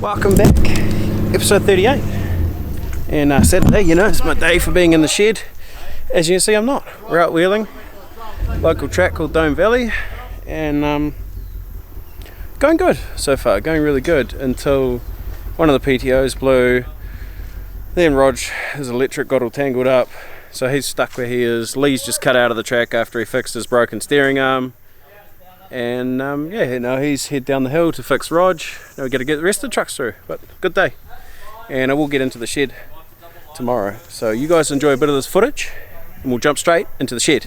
Welcome back, episode 38. And Saturday, you know, it's my day for being in the shed. As you can see, I'm not. We're out wheeling, local track called Dome Valley, and going good so far, going really good until one of the PTOs blew. Then his electric got all tangled up, so he's stuck where he is. Lee's just cut out of the track after he fixed his broken steering arm. And yeah, now he's head down the hill to fix Rog. Now we got to get the rest of the trucks through, but good day. And I will get into the shed tomorrow. So you guys enjoy a bit of this footage, and we'll jump straight into the shed.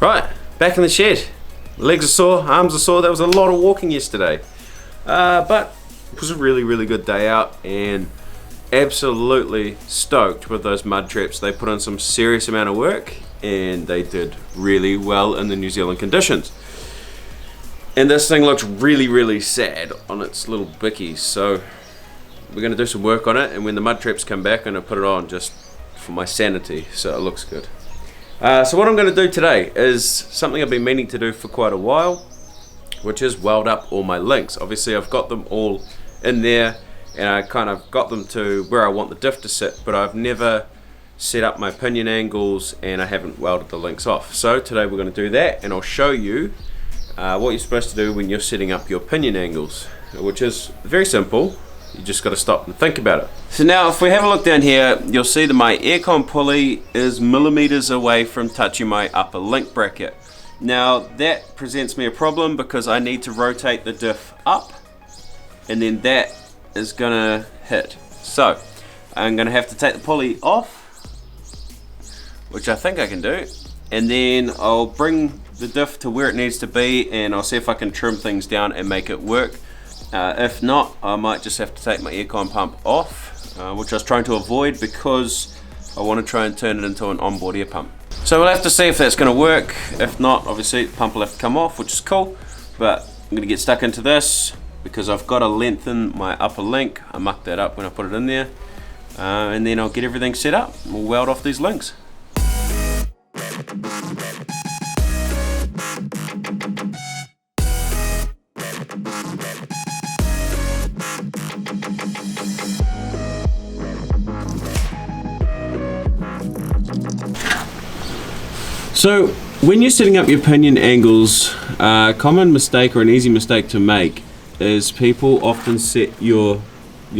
Right, back in the shed. Legs are sore, arms are sore. That was a lot of walking yesterday. But it was a really good day out, and absolutely stoked with those mud traps. They put in some serious amount of work, and they did really well in the New Zealand conditions. And this thing looks really sad on its little bickies, so we're going to do some work on it, and when the mud traps come back, I'm going to put it on just for my sanity, so it looks good. So what I'm going to do today is something I've been meaning to do for quite a while, which is weld up all my links. Obviously I've got them all in there, and I kind of got them to where I want the diff to sit, but I've never set up my pinion angles, and I haven't welded the links off. So today we're going to do that, and I'll show you what you're supposed to do when you're setting up your pinion angles, which is very simple. You just got to stop and think about it. So now if we have a look down here, you'll see that my aircon pulley is millimeters away from touching my upper link bracket. Now that presents me a problem because I need to rotate the diff up, and then that is gonna hit. So I'm gonna have to take the pulley off, which I think I can do, and then I'll bring the diff to where it needs to be, and I'll see if I can trim things down and make it work. If not, I might just have to take my aircon pump off, which I was trying to avoid because I want to try and turn it into an onboard air pump. So we'll have to see if that's going to work. If not, obviously the pump will have to come off, which is cool, but I'm going to get stuck into this because I've got to lengthen my upper link. I mucked that up when I put it in there, and then I'll get everything set up. We'll weld off these links. So when you're setting up your pinion angles, a common mistake or an easy mistake to make is people often set your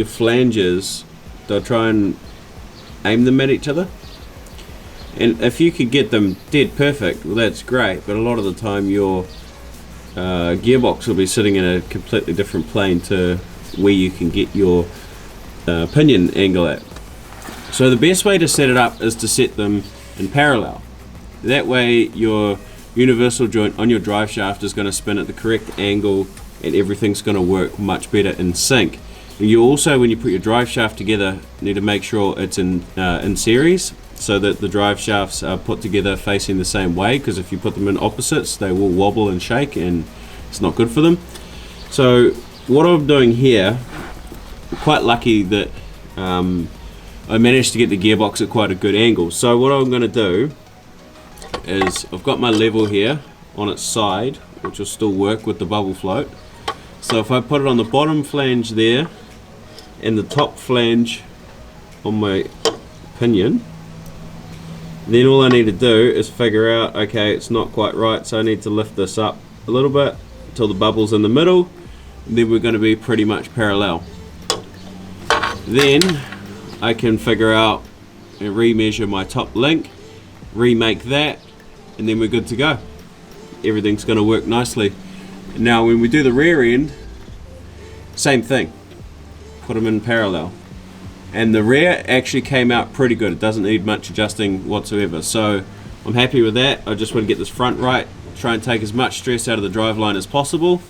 flanges, they'll try and aim them at each other. And if you could get them dead perfect, well that's great, but a lot of the time your gearbox will be sitting in a completely different plane to where you can get your pinion angle at. So the best way to set it up is to set them in parallel. That way your universal joint on your drive shaft is going to spin at the correct angle and everything's going to work much better in sync. You also, when you put your drive shaft together, need to make sure it's in series, so that the drive shafts are put together facing the same way, because if you put them in opposites, they will wobble and shake and it's not good for them. So what I'm doing here, I'm quite lucky that I managed to get the gearbox at quite a good angle. So what I'm going to do is, I've got my level here on its side, which will still work with the bubble float. So if I put it on the bottom flange there and the top flange on my pinion, then all I need to do is figure out, okay, it's not quite right, so I need to lift this up a little bit until the bubble's in the middle, and then we're going to be pretty much parallel. Then I can figure out and remeasure my top link, remake that, and then we're good to go. Everything's going to work nicely. Now when we do the rear end, same thing, put them in parallel. And the rear actually came out pretty good. It doesn't need much adjusting whatsoever. So I'm happy with that. I just want to get this front right, try and take as much stress out of the drive line as possible,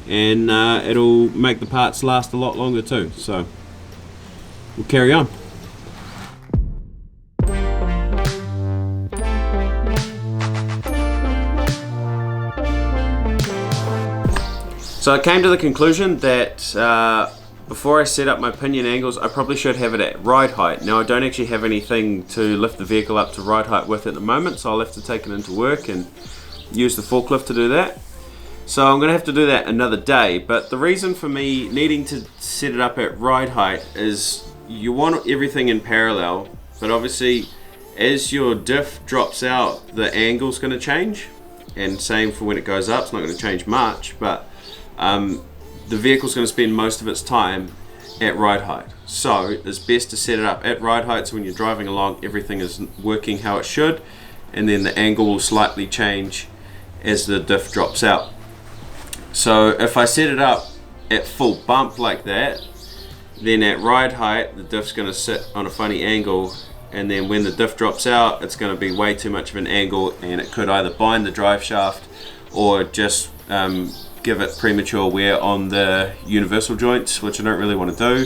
and it'll make the parts last a lot longer too. So we'll carry on. So I came to the conclusion that before I set up my pinion angles, I probably should have it at ride height. Now I don't actually have anything to lift the vehicle up to ride height with at the moment, so I'll have to take it into work and use the forklift to do that. So I'm going to have to do that another day, but the reason for me needing to set it up at ride height is you want everything in parallel, but obviously as your diff drops out, the angle's going to change, and same for when it goes up. It's not going to change much, but the vehicle's going to spend most of its time at ride height. So it's best to set it up at ride height, so when you're driving along, everything is working how it should, and then the angle will slightly change as the diff drops out. So if I set it up at full bump like that, then at ride height the diff's going to sit on a funny angle, and then when the diff drops out, it's going to be way too much of an angle, and it could either bind the drive shaft or just give it premature wear on the universal joints, which I don't really want to do.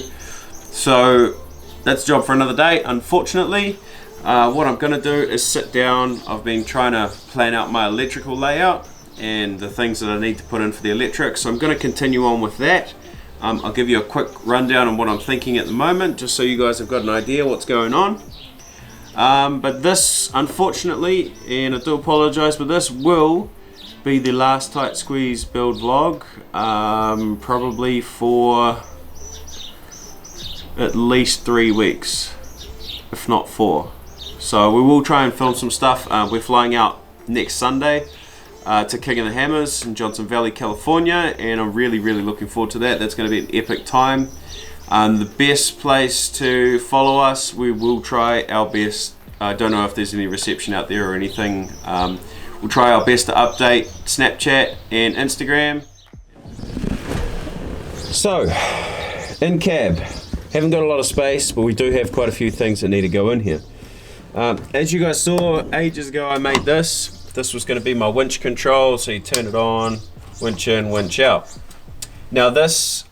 So that's a job for another day, unfortunately. What I'm going to do is sit down. I've been trying to plan out my electrical layout and the things that I need to put in for the electric, so I'm going to continue on with that. I'll give you a quick rundown on what I'm thinking at the moment, just so you guys have got an idea what's going on. But this, unfortunately, and I do apologize, but this will be the last tight squeeze build vlog, probably for at least 3 weeks, if not 4. So we will try and film some stuff. We're flying out next Sunday to King of the Hammers in Johnson Valley, California, and I'm really looking forward to that. That's going to be an epic time. The best place to follow us, we will try our best. I don't know if there's any reception out there or anything. We'll try our best to update Snapchat and Instagram. So, in cab, haven't got a lot of space, but we do have quite a few things that need to go in here. As you guys saw ages ago, I made this. This was going to be my winch control, so you turn it on, winch in, winch out. Now this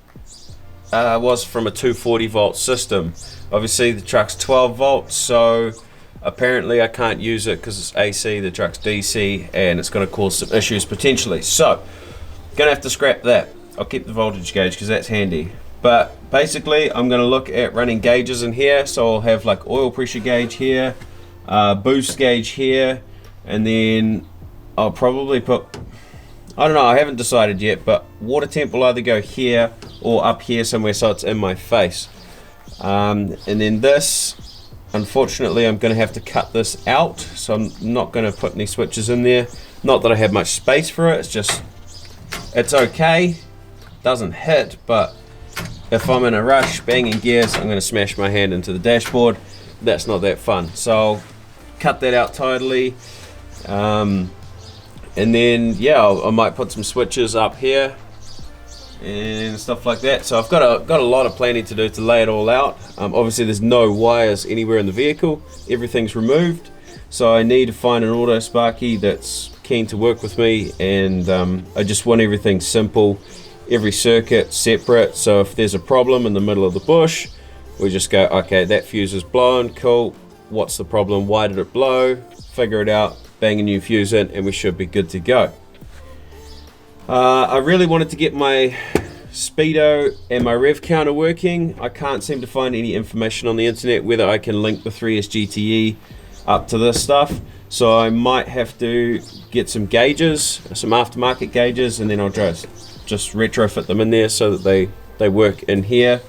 was from a 240 volt system. Obviously the truck's 12 volts, so apparently I can't use it because it's AC, the truck's DC, and it's going to cause some issues potentially. So, going to have to scrap that. I'll keep the voltage gauge because that's handy. But basically, I'm going to look at running gauges in here. So I'll have like oil pressure gauge here, boost gauge here, and then I'll probably put, I don't know, I haven't decided yet, but water temp will either go here or up here somewhere so it's in my face. And then this, unfortunately, I'm going to have to cut this out, so I'm not going to put any switches in there. Not that I have much space for it, it's just, it's okay, doesn't hit, but if I'm in a rush, banging gears, I'm going to smash my hand into the dashboard. That's not that fun, so I'll cut that out totally. And then, yeah, I might put some switches up here and stuff like that. So I've got a lot of planning to do to lay it all out. Obviously there's no wires anywhere in the vehicle, everything's removed, so I need to find an auto sparky that's keen to work with me, and I just want everything simple every circuit separate, so if there's a problem in the middle of the bush, we just go, okay, that fuse is blown, cool, what's the problem, why did it blow, figure it out, bang a new fuse in, and we should be good to go. I really wanted to get my speedo and my rev counter working. I can't seem to find any information on the internet whether I can link the 3S GTE up to this stuff, so I might have to get some gauges, some aftermarket gauges, and then I'll just retrofit them in there so that they work in here.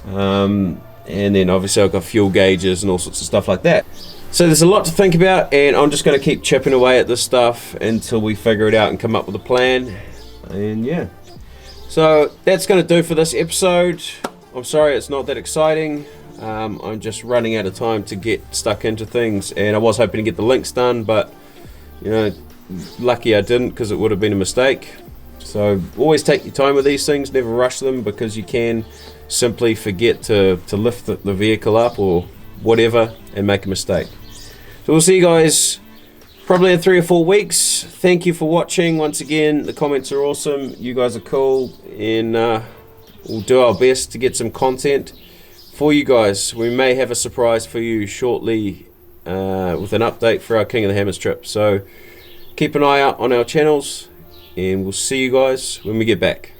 And then obviously I've got fuel gauges and all sorts of stuff like that. So there's a lot to think about, and I'm just going to keep chipping away at this stuff until we figure it out and come up with a plan. And yeah, so that's going to do for this episode. I'm sorry it's not that exciting. I'm just running out of time to get stuck into things, and I was hoping to get the links done, but you know, lucky I didn't, because it would have been a mistake. So always take your time with these things, never rush them, because you can simply forget to lift the vehicle up or whatever and make a mistake. So we'll see you guys probably in 3 or 4 weeks. Thank you for watching once again. The comments are awesome, you guys are cool, and we'll do our best to get some content for you guys. We may have a surprise for you shortly with an update for our King of the Hammers trip, so keep an eye out on our channels, and we'll see you guys when we get back.